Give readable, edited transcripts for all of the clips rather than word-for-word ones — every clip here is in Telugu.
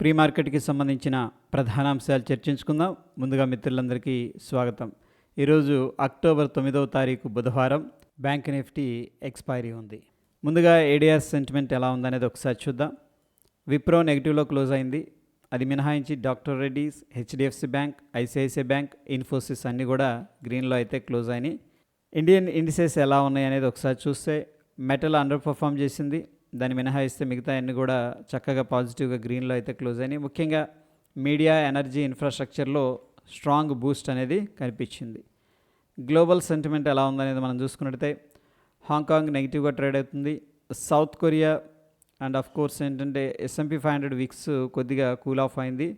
ప్రీ మార్కెట్కి సంబంధించిన ప్రధాన అంశాలు చర్చించుకుందాం. ముందుగా మిత్రులందరికీ స్వాగతం. ఈరోజు అక్టోబర్ 9వ తారీఖు బుధవారం. బ్యాంక్ నిఫ్టీ ఎక్స్పైరీ ఉంది. ముందుగా ఏడిఆర్ సెంటిమెంట్ ఎలా ఉందనేది ఒకసారి చూద్దాం. విప్రో నెగిటివ్లో క్లోజ్ అయింది. అది మినహాయించి doctor Reddy's, HDFC bank, ICICI bank, Infosys అన్నీ కూడా గ్రీన్లో అయితే క్లోజ్ అయినాయి. ఇండియన్ ఇండిసెస్ ఎలా ఉన్నాయి అనేది ఒకసారి చూస్తే మెటల్ అండర్ పర్ఫామ్ చేసింది. దాన్ని మినహాయిస్తే మిగతా అన్నీ కూడా చక్కగా పాజిటివ్గా గ్రీన్లో అయితే క్లోజ్ అయినాయి. ముఖ్యంగా మీడియా, ఎనర్జీ, ఇన్ఫ్రాస్ట్రక్చర్లో స్ట్రాంగ్ బూస్ట్ అనేది కనిపించింది. గ్లోబల్ సెంటిమెంట్ ఎలా ఉందనేది మనం చూసుకున్నట్టయితే హాంకాంగ్ నెగిటివ్గా ట్రేడ్ అవుతుంది. South Korea and of course ఏంటంటే S&P 500 వీక్స్ కొద్దిగా కూల్ ఆఫ్ అయింది.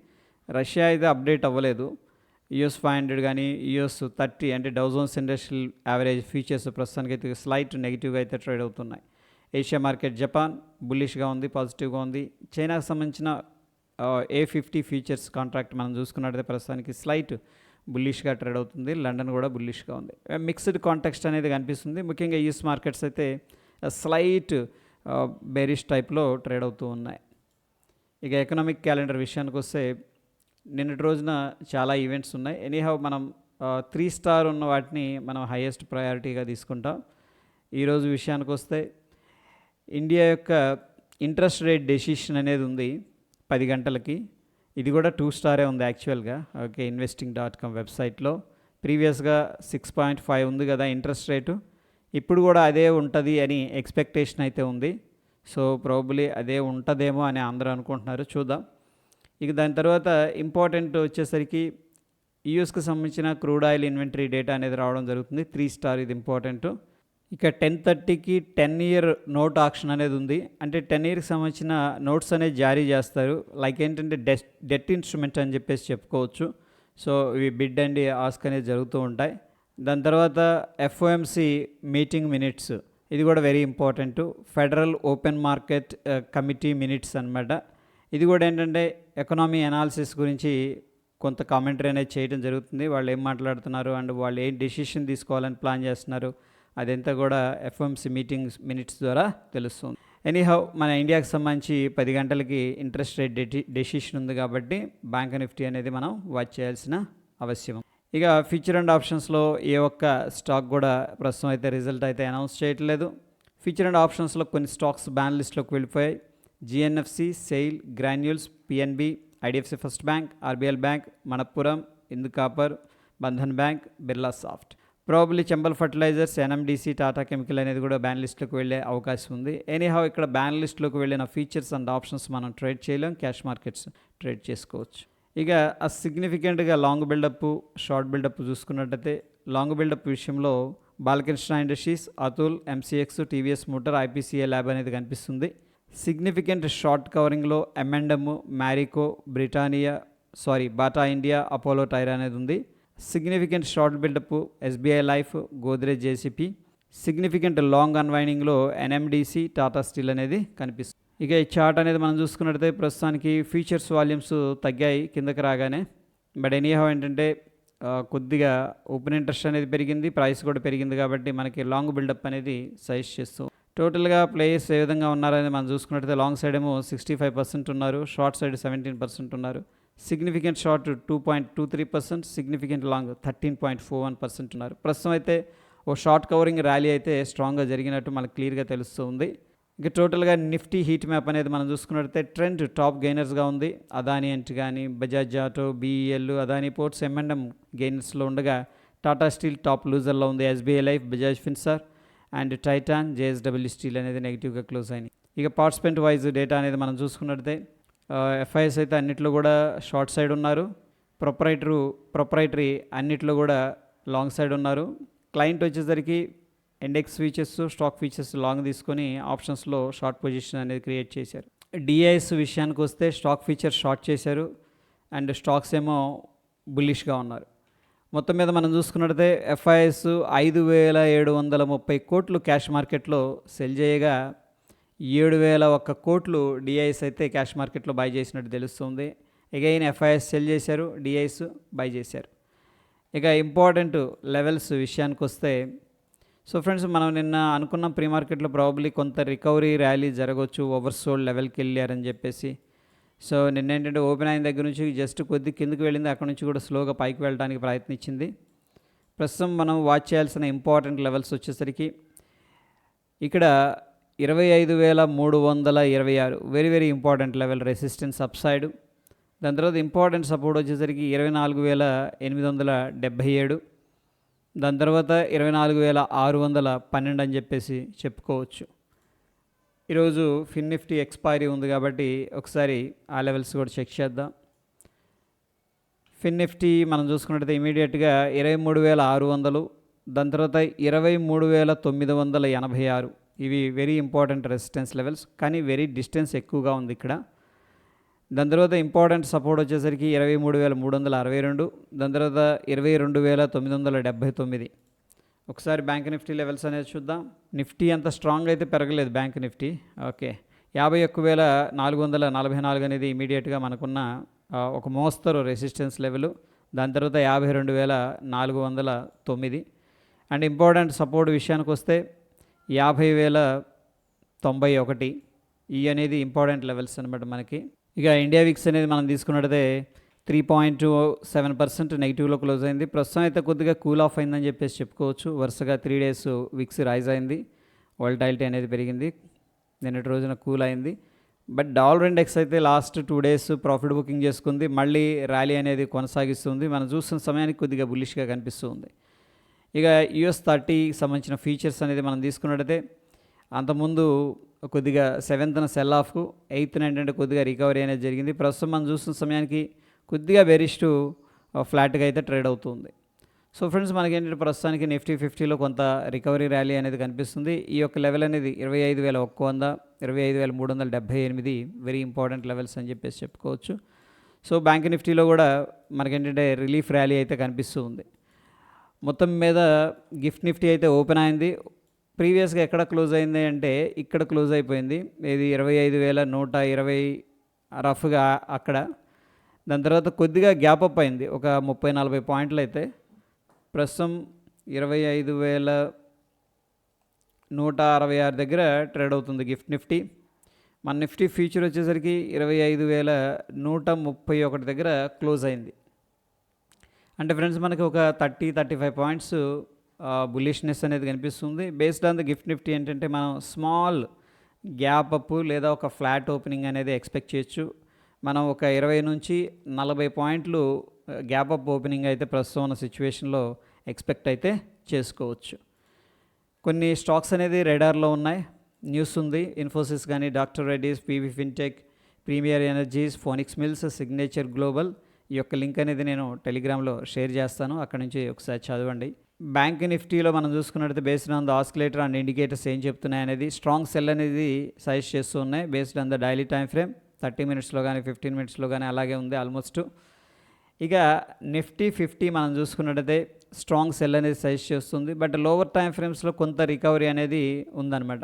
రష్యా అయితే అప్డేట్ అవ్వలేదు. US 500 కానీ US 30 అంటే Dow Jones industrial average futures ప్రస్తుతానికి అయితే స్లైట్ నెగిటివ్గా అయితే ట్రేడ్ అవుతున్నాయి. ఏషియా మార్కెట్ జపాన్ బుల్లిష్గా ఉంది, పాజిటివ్గా ఉంది. చైనాకు సంబంధించిన A50 ఫ్యూచర్స్ కాంట్రాక్ట్ మనం చూసుకున్నట్టయితే ప్రస్తుతానికి స్లైట్ బుల్లిష్గా ట్రేడ్ అవుతుంది. లండన్ కూడా బుల్లిష్గా ఉంది. మిక్స్డ్ కాంటెక్స్ట్ అనేది కనిపిస్తుంది. ముఖ్యంగా యూఎస్ మార్కెట్స్ అయితే స్లైట్ బేరిష్ టైప్లో ట్రేడ్ అవుతూ ఉన్నాయి. ఇక ఎకనామిక్ క్యాలెండర్ విషయానికి వస్తే నిన్నటి రోజున చాలా ఈవెంట్స్ ఉన్నాయి. ఎనీహౌ మనం 3 స్టార్ ఉన్న వాటిని మనం హైయెస్ట్ ప్రయారిటీగా తీసుకుంటాం. ఈరోజు విషయానికి వస్తే ఇండియా యొక్క ఇంట్రెస్ట్ రేట్ డెసిషన్ అనేది ఉంది 10 గంటలకి. ఇది కూడా 2 స్టారే ఉంది యాక్చువల్గా. ఓకే, investing.com వెబ్సైట్లో ప్రీవియస్గా 6.5 ఉంది కదా ఇంట్రెస్ట్ రేటు. ఇప్పుడు కూడా అదే ఉంటుంది అని ఎక్స్పెక్టేషన్ అయితే ఉంది. సో ప్రాబబ్లీ అదే ఉంటుందేమో అని అందరూ అనుకుంటున్నారు. చూద్దాం. ఇక దాని తర్వాత ఇంపార్టెంట్ వచ్చేసరికి యూఎస్కి సంబంధించిన క్రూడ్ ఆయిల్ ఇన్వెంటరీ డేటా అనేది రావడం జరుగుతుంది. 3 స్టార్ ఇది ఇంపార్టెంట్. ఇక 10:30కి 10 ఇయర్ నోట్ ఆక్షన్ అనేది ఉంది. అంటే 10 ఇయర్కి సంబంధించిన నోట్స్ అనేది జారీ చేస్తారు. లైక్ ఏంటంటే డెట్ ఇన్స్ట్రుమెంట్ అని చెప్పేసి చెప్పుకోవచ్చు. సో ఇవి బిడ్ అండ్ ఆస్క్ అనేది జరుగుతూ ఉంటాయి. దాని తర్వాత FOMC మీటింగ్ మినిట్స్, ఇది కూడా very important. Federal open market committee minutes అనమాట. ఇది కూడా ఏంటంటే ఎకనామీ అనాలిసిస్ గురించి కొంత కామెంటరీ అనేది చేయడం జరుగుతుంది. వాళ్ళు ఏం మాట్లాడుతున్నారు అండ్ వాళ్ళు ఏం డెసిషన్ తీసుకోవాలని ప్లాన్ చేస్తున్నారు అదంతా కూడా FOMC మీటింగ్స్ మినిట్స్ ద్వారా తెలుస్తుంది. ఎనీహౌ మన ఇండియాకి సంబంధించి 10 గంటలకి ఇంట్రెస్ట్ రేట్ డెసిషన్ ఉంది కాబట్టి బ్యాంక్ నిఫ్టీ అనేది మనం వాచ్ చేయాల్సిన అవసరం. ఇక ఫ్యూచర్ అండ్ ఆప్షన్స్లో ఏ ఒక్క స్టాక్ కూడా ప్రస్తుతం అయితే రిజల్ట్ అయితే అనౌన్స్ చేయట్లేదు. ఫ్యూచర్ అండ్ ఆప్షన్స్లో కొన్ని స్టాక్స్ బ్యాన్ లిస్ట్లోకి వెళ్ళిపోయాయి. GNFC, SAIL, Granules, PNB, IDFC first bank, RBL bank, Manappuram, Hindu copper, Bandhan bank, Birla soft. Probably Chambal fertilisers, NMDC, Tata chemical అనేది కూడా బ్యాన్ లిస్ట్లోకి వెళ్ళే అవకాశం ఉంది. ఎనీహౌ ఇక్కడ బ్యాన్ లిస్ట్లోకి వెళ్ళిన ఫీచర్స్ అండ్ ఆప్షన్స్ మనం ట్రేడ్ చేయలేం. క్యాష్ మార్కెట్స్ ట్రేడ్ చేసుకోవచ్చు. ఇక ఆ సిగ్నిఫికెంట్గా లాంగ్ బిల్డప్, షార్ట్ బిల్డప్ చూసుకున్నట్టయితే లాంగ్ బిల్డప్ విషయంలో Balakrishna Industries, Atul, MCX, TVS motor, IPCA lab అనేది కనిపిస్తుంది. సిగ్నిఫికెంట్ షార్ట్ కవరింగ్లో M&M, Marico, Bata India, Apollo tyre అనేది ఉంది. Significant short buildup SBI life, Godrej JCP. Significant long అన్వైండింగ్లో NMDC, టాటా స్టీల్ అనేది కనిపిస్తుంది. ఇక ఈ చార్ట్ అనేది మనం చూసుకున్నట్టయితే ప్రస్తుతానికి ఫ్యూచర్స్ వాల్యూమ్స్ తగ్గాయి కిందకి రాగానే. బట్ ఎనీహౌ ఏంటంటే కొద్దిగా ఓపెన్ ఇంట్రెస్ట్ అనేది పెరిగింది, ప్రైస్ కూడా పెరిగింది కాబట్టి మనకి లాంగ్ బిల్డప్ అనేది సజెస్ట్ చేస్తాం. టోటల్గా ప్లేయర్స్ ఏ విధంగా ఉన్నారనేది మనం చూసుకున్నట్టయితే లాంగ్ సైడ్ ఏమో 65% ఉన్నారు, షార్ట్ సైడ్ 17% ఉన్నారు. సిగ్నిఫికెంట్ షార్ట్ 2.23%, సిగ్నిఫికెంట్ లాంగ్ 13.41% ఉన్నారు. ప్రస్తుతం అయితే ఓ షార్ట్ కవరింగ్ ర్యాలీ అయితే స్ట్రాంగ్గా జరిగినట్టు మనకు క్లియర్గా తెలుస్తుంది. ఇక టోటల్గా నిఫ్టీ హీట్ మ్యాప్ అనేది మనం చూసుకున్నట్టయితే ట్రెండ్ టాప్ గెయినర్స్గా ఉంది. అదానీ అంట్ కానీ, Bajaj auto, BEL, Adani ports, M&M గెయినర్స్లో ఉండగా టాటా స్టీల్ టాప్ లూజర్లో ఉంది. SBI life, Bajaj finserv and Titan, JSW steel అనేది నెగిటివ్గా క్లోజ్ అయినాయి. ఇక పార్టిసిపెంట్ వైజ్ డేటా అనేది మనం చూసుకున్నట్టయితే FIS అయితే అన్నిట్లో కూడా షార్ట్ సైడ్ ఉన్నారు. ప్రొప్రైటరీ అన్నిట్లో కూడా లాంగ్ సైడ్ ఉన్నారు. క్లయింట్ వచ్చేసరికి index features, stock features long తీసుకొని ఆప్షన్స్లో షార్ట్ పొజిషన్ అనేది క్రియేట్ చేశారు. DIS విషయానికి వస్తే స్టాక్ ఫీచర్స్ షార్ట్ చేశారు అండ్ స్టాక్స్ ఏమో బుల్లిష్గా ఉన్నారు. మొత్తం మీద మనం చూసుకున్నట్టయితే FIS 5,730 కోట్లు క్యాష్ మార్కెట్లో సెల్ చేయగా 7,001 కోట్లు DIS అయితే క్యాష్ మార్కెట్లో బై చేసినట్టు తెలుస్తుంది. అగైన్ FIS సెల్ చేశారు, DIS బై చేశారు. ఇక ఇంపార్టెంట్ లెవెల్స్ విషయానికి వస్తే సో ఫ్రెండ్స్, మనం నిన్న అనుకున్న ప్రీ మార్కెట్లో ప్రాబబ్లీ కొంత రికవరీ ర్యాలీ జరగవచ్చు, ఓవర్సోల్డ్ లెవెల్కి వెళ్ళారని చెప్పేసి. సో నిన్న ఏంటంటే ఓపెన్ అయిన దగ్గర నుంచి జస్ట్ కొద్ది కిందకి వెళ్ళింది, అక్కడ నుంచి కూడా స్లోగా పైకి వెళ్ళడానికి ప్రయత్నించింది. ప్రస్తుతం మనం వాచ్ చేయాల్సిన ఇంపార్టెంట్ లెవెల్స్ వచ్చేసరికి ఇక్కడ 25,326 very very important level resistance up side. దాని తర్వాత ఇంపార్టెంట్ సపోర్ట్ వచ్చేసరికి 24,877, దాని తర్వాత 24,612 అని చెప్పేసి చెప్పుకోవచ్చు. ఈరోజు ఫిన్ నిఫ్టీ ఎక్స్పైరీ ఉంది కాబట్టి ఒకసారి ఆ లెవెల్స్ కూడా చెక్ చేద్దాం. ఫిన్ నిఫ్టీ మనం చూసుకున్నట్టయితే ఇమీడియట్గా 23,600, దాని తర్వాత 23,986. ఇవి వెరీ ఇంపార్టెంట్ రెసిస్టెన్స్ లెవెల్స్, కానీ వెరీ డిస్టెన్స్ ఎక్కువగా ఉంది ఇక్కడ. దాని తర్వాత ఇంపార్టెంట్ సపోర్ట్ వచ్చేసరికి 23,362, దాని తర్వాత 22,979. ఒకసారి బ్యాంక్ నిఫ్టీ లెవెల్స్ అనేది చూద్దాం. నిఫ్టీ అంత స్ట్రాంగ్ అయితే పెరగలేదు బ్యాంక్ నిఫ్టీ. ఓకే, 51,444 అనేది ఇమీడియట్గా మనకున్న ఒక మోస్తరు రెసిస్టెన్స్ లెవెల్. దాని తర్వాత 52,409. అండ్ ఇంపార్టెంట్ సపోర్ట్ విషయానికి వస్తే 50,091. ఈ అనేది ఇంపార్టెంట్ లెవెల్స్ అనమాట మనకి. ఇక ఇండియా విక్స్ అనేది మనం తీసుకున్నట్టయితే 3.27% నెగిటివ్లో క్లోజ్ అయింది. ప్రస్తుతం అయితే కొద్దిగా కూల్ ఆఫ్ అయిందని చెప్పేసి చెప్పుకోవచ్చు. వరుసగా 3 days విక్స్ రైజ్ అయింది, వాలటాలిటీ అనేది పెరిగింది, నిన్నటి రోజున కూల్ అయింది. బట్ డాలర్ ఇండెక్స్ అయితే లాస్ట్ 2 days ప్రాఫిట్ బుకింగ్ చేసుకుంది, మళ్ళీ ర్యాలీ అనేది కొనసాగిస్తుంది. మనం చూస్తున్న సమయానికి కొద్దిగా బులిష్గా కనిపిస్తుంది. ఇక US30 సంబంధించిన ఫీచర్స్ అనేది మనం తీసుకున్నట్టయితే అంతకుముందు కొద్దిగా 7th సెల్ ఆఫ్, 8th ఏంటంటే కొద్దిగా రికవరీ అనేది జరిగింది. ప్రస్తుతం మనం చూస్తున్న సమయానికి కొద్దిగా బెరిష్ టు ఫ్లాట్గా అయితే ట్రేడ్ అవుతుంది. సో ఫ్రెండ్స్, మనకి ఏంటంటే ప్రస్తుతానికి నిఫ్టీ 50లో కొంత రికవరీ ర్యాలీ అనేది కనిపిస్తుంది. ఈ యొక్క లెవెల్ అనేది 25,100, 25,378 వెరీ ఇంపార్టెంట్ లెవెల్స్ అని చెప్పేసి చెప్పుకోవచ్చు. సో బ్యాంక్ నిఫ్టీలో కూడా మనకేంటంటే రిలీఫ్ ర్యాలీ అయితే కనిపిస్తుంది. మొత్తం మీద గిఫ్ట్ నిఫ్టీ అయితే ఓపెన్ అయింది. ప్రీవియస్గా ఎక్కడ క్లోజ్ అయింది అంటే ఇక్కడ క్లోజ్ అయిపోయింది. ఇది 25,120 రఫ్గా అక్కడ. దాని తర్వాత కొద్దిగా గ్యాప్ అప్ అయింది, ఒక 30-40 పాయింట్లు అయితే. ప్రస్తుతం 25,166 దగ్గర ట్రేడ్ అవుతుంది గిఫ్ట్ నిఫ్టీ. మన నిఫ్టీ ఫ్యూచర్ వచ్చేసరికి 25,131 దగ్గర క్లోజ్ అయింది. అంటే ఫ్రెండ్స్ మనకి ఒక 30-35 పాయింట్స్ బులిష్నెస్ అనేది కనిపిస్తుంది. Based on the gift Nifty ఏంటంటే మనం స్మాల్ గ్యాప్ అప్ లేదా ఒక ఫ్లాట్ ఓపెనింగ్ అనేది ఎక్స్పెక్ట్ చేయొచ్చు. మనం ఒక 20-40 పాయింట్లు గ్యాప్ అప్ ఓపెనింగ్ అయితే ప్రస్తుతం ఉన్న సిచ్యువేషన్లో ఎక్స్పెక్ట్ అయితే చేసుకోవచ్చు. కొన్ని స్టాక్స్ అనేది రెడార్లో ఉన్నాయి, న్యూస్ ఉంది. ఇన్ఫోసిస్ కానీ, doctor Reddy's, PV fintech, premier energies, phoenix mills, signature global. ఈ యొక్క లింక్ అనేది నేను టెలిగ్రామ్లో షేర్ చేస్తాను, అక్కడ నుంచి ఒకసారి చదవండి. బ్యాంక్ నిఫ్టీలో మనం చూసుకున్నట్లయితే based on the oscillator and indicators ఏం చెప్తున్నాయి అనేది స్ట్రాంగ్ సెల్ అనేది సజెస్ట్ చేస్తూ ఉన్నాయి. Based on the daily time frame 30 minutesలో కానీ 15 minutesలో కానీ అలాగే ఉంది ఆల్మోస్ట్. ఇక నిఫ్టీ 50 మనం చూసుకున్నట్టయితే స్ట్రాంగ్ సెల్ అనేది సజెస్ట్ చేస్తుంది, బట్ లోవర్ టైం ఫ్రేమ్స్లో కొంత రికవరీ అనేది ఉందన్నమాట.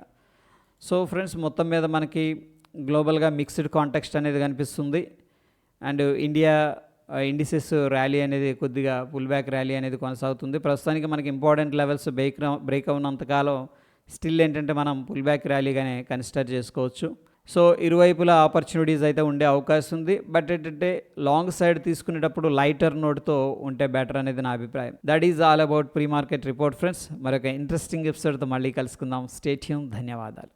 సో ఫ్రెండ్స్, మొత్తం మీద మనకి గ్లోబల్గా మిక్స్డ్ కాంటెక్స్ట్ అనేది కనిపిస్తుంది. అండ్ ఇండియా ఇండిసెస్ ర్యాలీ అనేది కొద్దిగా పుల్ బ్యాక్ ర్యాలీ అనేది కొనసాగుతుంది. ప్రస్తుతానికి మనకి ఇంపార్టెంట్ లెవెల్స్ బ్రేక్ అవునంతకాలం స్టిల్ ఏంటంటే మనం పుల్ బ్యాక్ ర్యాలీగానే కన్సిడర్ చేసుకోవచ్చు. సో ఇరువైపులా ఆపర్చునిటీస్ అయితే ఉండే అవకాశం ఉంది, బట్ ఏంటంటే లాంగ్ సైడ్ తీసుకునేటప్పుడు లైటర్ నోట్తో ఉంటే బెటర్ అనేది నా అభిప్రాయం. That is all about pre market report friends. మరొక ఇంట్రెస్టింగ్ ఎపిసోడ్తో మళ్ళీ కలుసుకుందాం. Stay tune. ధన్యవాదాలు.